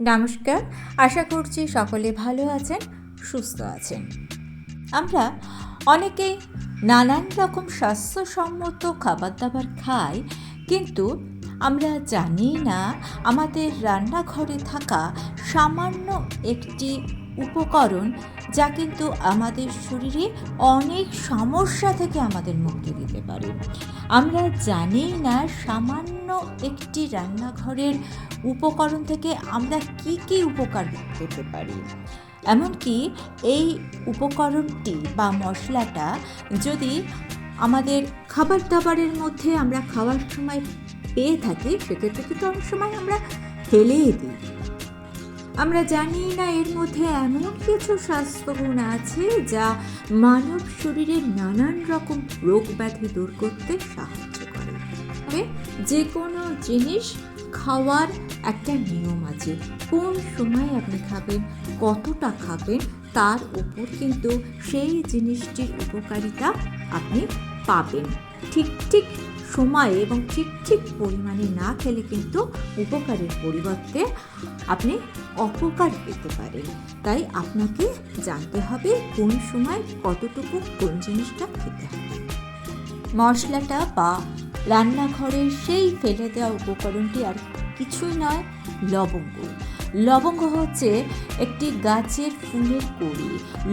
নমস্কার, আশা করছি সকলে ভালো আছেন, সুস্থ আছেন। আমরা অনেকেই নানান রকম স্বাস্থ্যসম্মত খাবার দাবার খাই, কিন্তু আমরা জানি না আমাদের রান্নাঘরে থাকা সামান্য একটি উপকরণ যা কিন্তু আমাদের শরীরে অনেক সমস্যা থেকে আমাদের মুক্তি দিতে পারে। আমরা জানি না সামান্য একটি রান্নাঘরের উপকরণ থেকে আমরা কি কি উপকার পেতে পারি। এমনকি এই উপকরণটি বা মশলাটা যদি আমাদের খাবার দাবারের মধ্যে আমরা খাওয়ার সময় পেয়ে থাকি, সেক্ষেত্রে কিন্তু অনেক সময় আমরা ফেলেই দিই। আমরা জানি না এর মধ্যে এমন কিছু স্বাস্থ্যগুণ আছে যা মানব শরীরের নানান রকম রোগ ব্যাধি দূর করতে সাহায্য করে। তবে যে কোনো জিনিস খাওয়ার একটা নিয়ম আছে। কোন সময় আপনি খাবেন, কতটা খাবেন, তার উপর কিন্তু সেই জিনিসটির উপকারিতা আপনি পাবেন। ঠিক সময়ে এবং ঠিক পরিমাণে না খেলে কিন্তু উপকারের পরিবর্তে আপনি অপকার পেতে পারেন। তাই আপনাকে জানতে হবে কোন সময় কতটুকু কোন জিনিসটা খেতে হবে। মশলাটা বা রান্নাঘরের সেই ফেলে দেওয়া উপকরণটি আর কিছুই নয়, লবঙ্গ। লবঙ্গ হচ্ছে একটি গাছের ফুলের কুঁড়ি।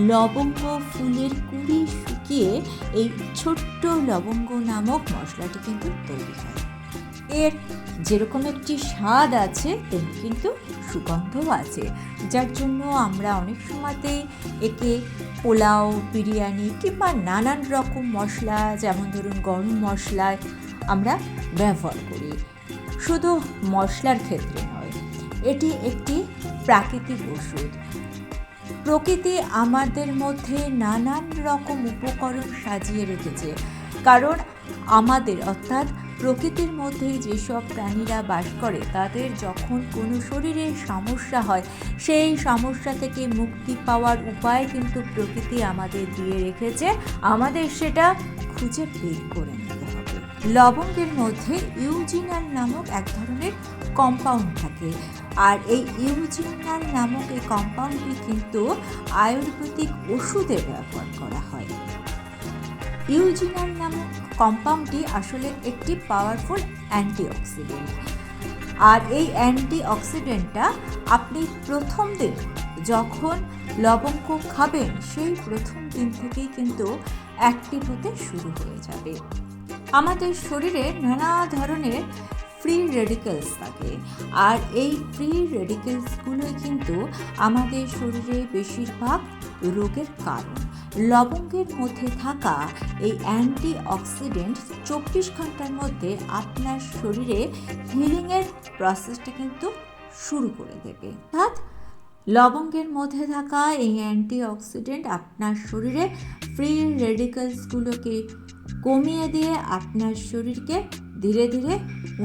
লবঙ্গ ফুলের কুঁড়ি শুকিয়ে এই ছোট্ট লবঙ্গ নামক মশলাটি কিন্তু তৈরি হয়। এর যেরকম একটি স্বাদ আছে তেমনি কিন্তু সুগন্ধও আছে, যার জন্য আমরা অনেক সময়তেই একে পোলাও, বিরিয়ানি কিংবা নানান রকম মশলা, যেমন ধরুন গরম মশলায় আমরা ব্যবহার করি। শুধু মশলার ক্ষেত্রে নয়, এটি একটি প্রাকৃতিক ওষুধ। প্রকৃতি আমাদের মধ্যে নানান রকম উপকরণ সাজিয়ে রেখেছে, কারণ আমাদের অর্থাৎ প্রকৃতির মধ্যে যেসব প্রাণীরা বাস করে তাদের যখন কোনো শরীরের সমস্যা হয়, সেই সমস্যা থেকে মুক্তি পাওয়ার উপায় কিন্তু প্রকৃতি আমাদের দিয়ে রেখেছে। আমাদের সেটা খুঁজে বের করে নিতে হবে। লবঙ্গের মধ্যে ইউজিনাল নামক এক ধরনের কম্পাউন্ড থাকে, আর এই ইউজিনাল নামক এই কম্পাউন্ডটি কিন্তু আয়ুর্বেদিক ওষুধে ব্যবহার করা হয়। ইউজিনাল নামক কম্পাউন্ডটি আসলে একটি পাওয়ারফুল অ্যান্টিঅক্সিডেন্ট, আর এই অ্যান্টিঅক্সিডেন্টটা আপনি প্রথম দিন যখন লবঙ্গ খাবেন সেই প্রথম দিন থেকেই কিন্তু অ্যাক্টিভ হতে শুরু হয়ে যাবে। আমাদের শরীরে নানা ধরনের ফ্রি রেডিক্যালস থাকে, আর এই ফ্রি রেডিক্যালসগুলোই কিন্তু আমাদের শরীরে বেশিরভাগ রোগের কারণ। লবঙ্গের মধ্যে থাকা এই অ্যান্টিঅক্সিডেন্ট 24 ঘন্টার মধ্যে আপনার শরীরে হিলিংয়ের প্রসেসটা কিন্তু শুরু করে দেবে। অর্থাৎ লবঙ্গের মধ্যে থাকা এই অ্যান্টিঅক্সিডেন্ট আপনার শরীরে ফ্রি রেডিক্যালসগুলোকে কমিয়ে দিয়ে আপনার শরীরকে ধীরে ধীরে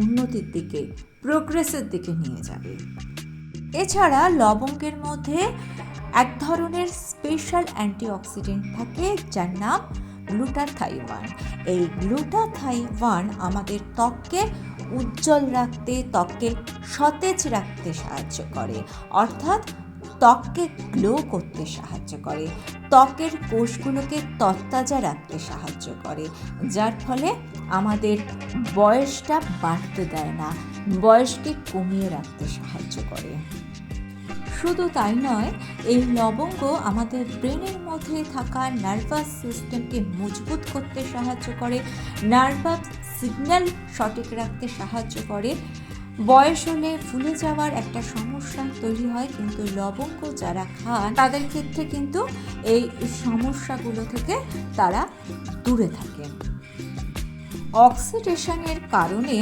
উন্নতির দিকে, প্রোগ্রেসের দিকে নিয়ে যাবে। এছাড়া লবঙ্গের মধ্যে এক ধরনের স্পেশাল অ্যান্টিঅক্সিডেন্ট থাকে যার নাম গ্লুটাথাইওয়ান। এই গ্লুটাথাইওয়ান আমাদের ত্বককে উজ্জ্বল রাখতে, ত্বককে সতেজ রাখতে সাহায্য করে, অর্থাৎ ত্বককে গ্লো করতে সাহায্য করে, ত্বকের কোষগুলোকে তরতাজা রাখতে সাহায্য করে, যার ফলে আমাদের বয়সটা বাড়তে দেয় না, বয়সকে কমিয়ে রাখতে সাহায্য করে। শুধু তাই নয়, এই লবঙ্গ আমাদের ব্রেনের মধ্যে থাকা নার্ভাস সিস্টেমকে মজবুত করতে সাহায্য করে, নার্ভাস সিগন্যাল সঠিক রাখতে সাহায্য করে। বয়স হলে ফুলে যাওয়ার একটা সমস্যা তৈরি হয়, কিন্তু লবঙ্গ যারা খান তাদের ক্ষেত্রে কিন্তু এই সমস্যাগুলো থেকে তারা দূরে থাকেন। অক্সিডেশনের কারণে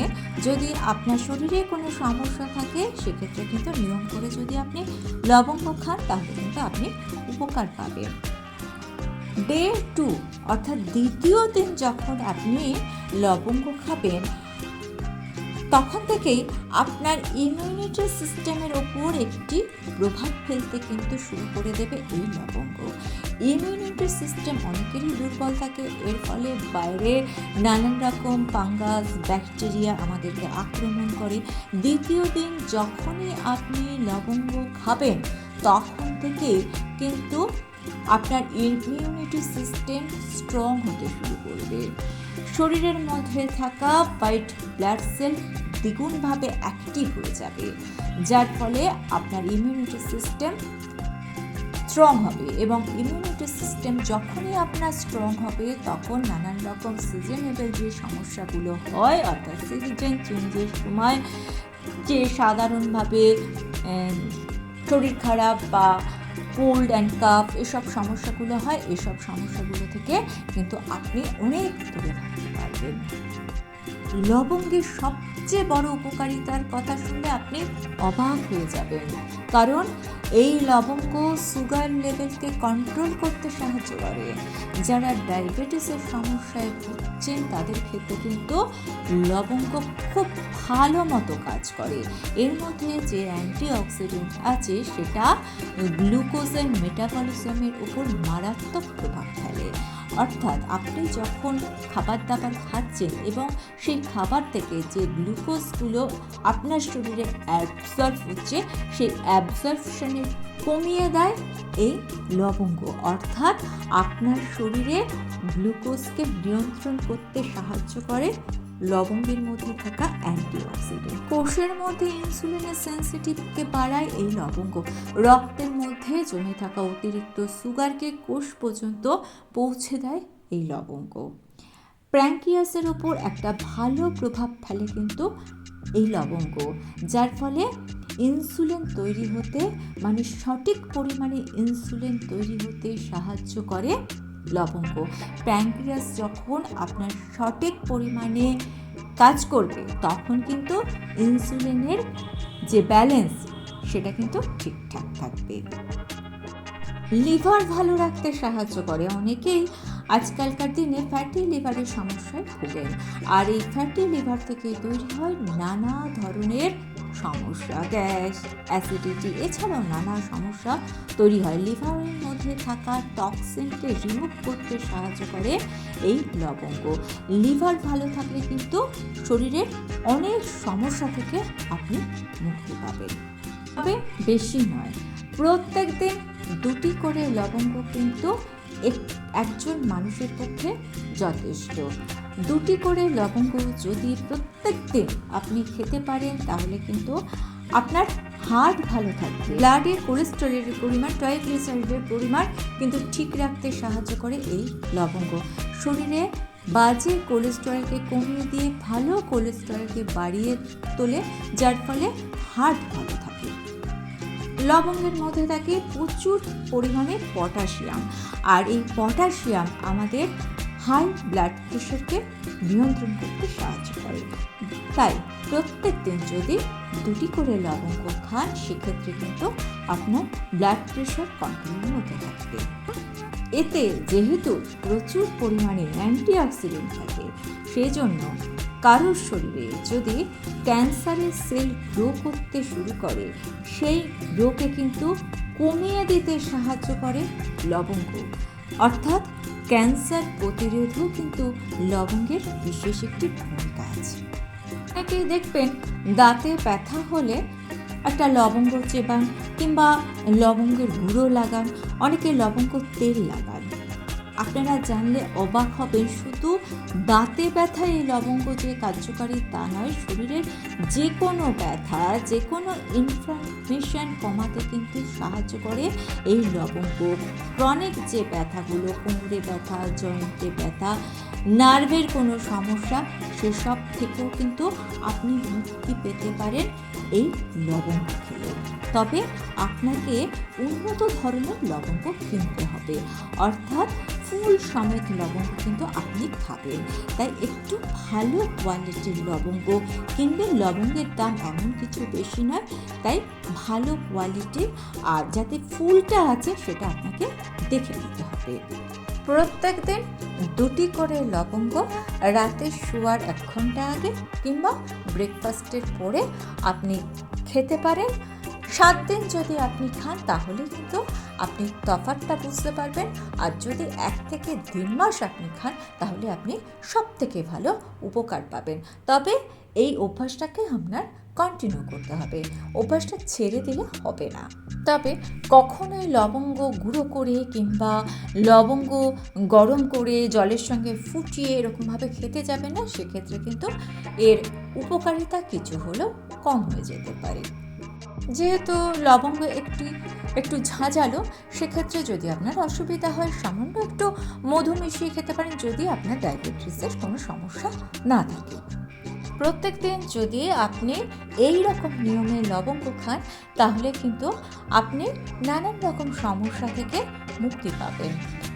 যদি আপনার শরীরে কোনো সমস্যা থাকে, সেক্ষেত্রে কিন্তু নিয়ম করে যদি আপনি লবঙ্গ খান তাহলে কিন্তু আপনি উপকার পাবেন। ডে 2 অর্থাৎ দ্বিতীয় দিন যখন আপনি লবঙ্গ খাবেন, তখন থেকেই আপনার ইমিউনিটি সিস্টেমের ওপর একটি প্রভাব ফেলতে কিন্তু শুরু করে দেবে এই লবঙ্গ। ইমিউনিটি সিস্টেম অনেকেরই দুর্বল থাকে, এর ফলে বাইরে নানান রকম ফাঙ্গাস ব্যাকটেরিয়া আমাদেরকে আক্রমণ করে। দ্বিতীয় দিন যখনই আপনি লবঙ্গ খাবেন তখন থেকে কিন্তু আপনার ইমিউনিটি সিস্টেম স্ট্রং হতে শুরু করবে। শরীরের মধ্যে থাকা হোয়াইট ব্লাড সেল দ্বিগুণভাবে অ্যাক্টিভ হয়ে যাবে, যার ফলে আপনার ইমিউনিটি সিস্টেম স্ট্রং হবে। এবং ইমিউনিটি সিস্টেম যখনই আপনার স্ট্রং হবে তখন নানান রকম সিজনেবল যে সমস্যাগুলো হয়, অর্থাৎ সিজন চেঞ্জের সময় যে সাধারণভাবে শরীর খারাপ বা কোল্ড অ্যান্ড কাফ এসব সমস্যাগুলো হয়, এসব সমস্যাগুলো থেকে কিন্তু আপনি অনেক দূরে থাকতে পারবেন। লবঙ্গের সবচেয়ে বড় উপকারিতার কথা শুনলে আপনি অবাক হয়ে যাবেন, কারণ এই লবঙ্গ সুগার লেভেলকে কন্ট্রোল করতে সাহায্য করে। যারা ডায়াবেটিসের সমস্যায় ভুগছেন তাদের ক্ষেত্রে কিন্তু লবঙ্গ খুব ভালো মতো কাজ করে। এর মধ্যে যে অ্যান্টিঅক্সিডেন্ট আছে সেটা গ্লুকোজের মেটাবলিজমের উপর মারাত্মক প্রভাব ফেলে। অর্থাৎ আপনি যখন খাবার দাবার খাচ্ছেন এবং সেই খাবার থেকে যে গ্লুকোজগুলো আপনার শরীরে অ্যাবজর্ব হচ্ছে সেই অ্যাবজর্পশনে কমিয়ে দেয় এই লবঙ্গ। অর্থাৎ আপনার শরীরে গ্লুকোজকে নিয়ন্ত্রণ করতে সাহায্য করে লবঙ্গের মধ্যে থাকা অ্যান্টিঅক্সিডেন্ট। কোষের মধ্যে ইনসুলিনের সেন্সিটিভকে বাড়ায় এই লবঙ্গ। রক্তের মধ্যে জমে থাকা অতিরিক্ত সুগারকে কোষ পর্যন্ত পৌঁছে দেয় এই লবঙ্গ। প্যানক্রিয়াসের ওপর একটা ভালো প্রভাব ফেলে কিন্তু এই লবঙ্গ, যার ফলে ইনসুলিন তৈরি হতে, মানে সঠিক পরিমাণে ইনসুলিন তৈরি হতে সাহায্য করে লবঙ্গ। প্যানক্রিয়াস যখন আপনার সঠিক পরিমাণে কাজ করবে তখন কিন্তু ইনসুলিনের যে ব্যালেন্স সেটা কিন্তু ঠিকঠাক থাকবে। লিভার ভালো রাখতে সাহায্য করে। অনেকেই আজকালকার দিনে ফ্যাটি লিভারের সমস্যায় ভোগেন, আর এই ফ্যাটি লিভার থেকে তৈরি হয় নানা ধরনের সমস্যা, গ্যাস, অ্যাসিডিটি, এছাড়াও নানা সমস্যা তৈরি হয়। লিভারের মধ্যে থাকা টক্সিনকে রিমুভ করতে সাহায্য করে এই লবঙ্গ। লিভার ভালো থাকলে কিন্তু শরীরের অনেক সমস্যা থেকে আপনি মুক্তি পাবেন, তবে বেশি নয়। প্রত্যেক দিন 2টি করে লবঙ্গ কিন্তু একজন মানুষের পক্ষে যথেষ্ট। 2টি করে লবঙ্গ যদি প্রত্যেক দিন আপনি খেতে পারেন তাহলে কিন্তু আপনার হার্ট ভালো থাকবে। ব্লাডে কোলেস্টেরলের পরিমাণ, ট্রাইগ্লিসারাইডের পরিমাণ কিন্তু ঠিক রাখতে সাহায্য করে এই লবঙ্গ। শরীরে বাজে কোলেস্টেরলকে কমিয়ে দিয়ে ভালো কোলেস্টেরলকে বাড়িয়ে তোলে, যার ফলে হার্ট ভালো থাকে। লবঙ্গের মধ্যে থাকে প্রচুর পরিমাণে পটাশিয়াম, আর এই পটাশিয়াম আমাদের হাই ব্লাড প্রেশারকে নিয়ন্ত্রণ করতে সাহায্য করে। তাই প্রত্যেক দিন যদি 2টি করে লবঙ্গ খান সেক্ষেত্রে কিন্তু আপনার ব্লাড প্রেশার কন্ট্রোলের মধ্যে থাকবে। এতে যেহেতু প্রচুর পরিমাণে অ্যান্টিঅক্সিডেন্ট থাকে, সেজন্য কারোর শরীরে যদি ক্যান্সারের সেল গ্রো করতে শুরু করে সেই গ্রোকে কিন্তু কমিয়ে দিতে সাহায্য করে লবঙ্গ। অর্থাৎ ক্যান্সার প্রতিরোধেও কিন্তু লবঙ্গের বিশেষ একটি ভূমিকা আছে। অনেকেই দেখবেন দাঁতে ব্যথা হলে একটা লবঙ্গ চেবান কিংবা লবঙ্গের গুঁড়ো লাগান, অনেকে লবঙ্গ তেল লাগান। আপনারা জানলে অবাক হবেন, শুধু দাঁতে ব্যথা এই লবঙ্গ যে কার্যকারী তা নয়, শরীরের যে কোনো ব্যথা, যে কোনো ইনফ্লামেশন কমাতে কিন্তু সাহায্য করে এই লবঙ্গ। ক্রনিক যে ব্যথাগুলো, কোমরে ব্যথা, জয়েন্টে ব্যথা, নার্ভের কোনো সমস্যা, সেসব থেকেও কিন্তু আপনি মুক্তি পেতে পারেন এই লবঙ্গ খেলে। তবে আপনাকে উন্নত ধরনের লবঙ্গ কিনতে হবে, অর্থাৎ ফুল সমেত লবঙ্গ কিন্তু আপনি খাবেন। তাই একটু ভালো কোয়ালিটির লবঙ্গ কিনবেন। লবঙ্গের দাম এমন কিছু বেশি নয়, তাই ভালো কোয়ালিটির আর যাতে ফুলটা আছে সেটা আপনাকে দেখে নিতে হবে। প্রত্যেক দিন 2টি করে লবঙ্গ রাতে শোয়ার 1 ঘন্টা আগে কিংবা ব্রেকফাস্টের পরে আপনি খেতে পারেন। 7 দিন যদি আপনি খান তাহলে কিন্তু আপনি তফাৎটা বুঝতে পারবেন। আর যদি 1 থেকে 1.5 মাস আপনি খান তাহলে আপনি সবথেকে ভালো উপকার পাবেন। তবে এই অভ্যাসটাকে আপনার কন্টিনিউ করতে হবে, অভ্যাসটা ছেড়ে দিলে হবে না। তবে কখনোই লবঙ্গ গুঁড়ো করে কিংবা লবঙ্গ গরম করে জলের সঙ্গে ফুটিয়ে এরকমভাবে খেতে যাবে না, সেক্ষেত্রে কিন্তু এর উপকারিতা কিছু হলেও কম হয়ে যেতে পারে। যেহেতু লবঙ্গ একটু ঝাঁঝালো, সেক্ষেত্রে যদি আপনার অসুবিধা হয় সামান্য একটু মধু মিশিয়ে খেতে পারেন, যদি আপনার ডায়াবেটিসের কোনো সমস্যা না থাকে। প্রত্যেক দিন যদি আপনি এই রকম নিয়মে লবঙ্গ খান তাহলে কিন্তু আপনি নানান রকম সমস্যা থেকে মুক্তি পাবেন।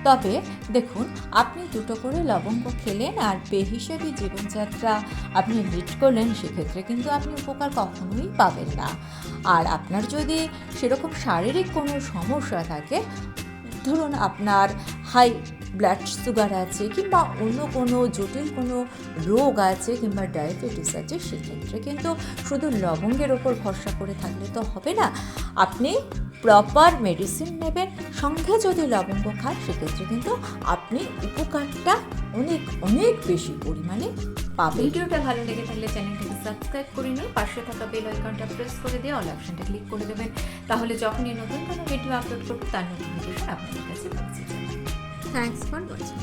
তবে দেখুন, আপনি 2টো করে লবঙ্গ খেলেন আর বেহিসাবি জীবনযাত্রা আপনি লিড করলেন, সেক্ষেত্রে কিন্তু আপনি উপকার কখনোই পাবেন না। আর আপনার যদি সেরকম শারীরিক কোনো সমস্যা থাকে, ধরুন আপনার হাই ব্লাড সুগার আছে কিংবা অন্য কোনো জটিল কোনো রোগ আছে কিংবা ডায়াবেটিস আছে, সেক্ষেত্রে কিন্তু শুধু লবঙ্গের ওপর ভরসা করে থাকলে তো হবে না। আপনি প্রপার মেডিসিন নেবেন, সঙ্গে যদি লবঙ্গ খান সেক্ষেত্রে কিন্তু আপনি উপকারটা অনেক অনেক বেশি পরিমাণে পাবেন। ভিডিওটা ভালো লেগে থাকলে চ্যানেলটাকে সাবস্ক্রাইব করে নিন, পাশে থাকা বেল আইকনটা প্রেস করে দিয়ে অল অপশনটা ক্লিক করে দেবেন। তাহলে যখনই নতুন কোনো ভিডিও আপলোড করব তার নোটিফিকেশন আপনাদের কাছে পৌঁছে যাবে। Thanks for watching.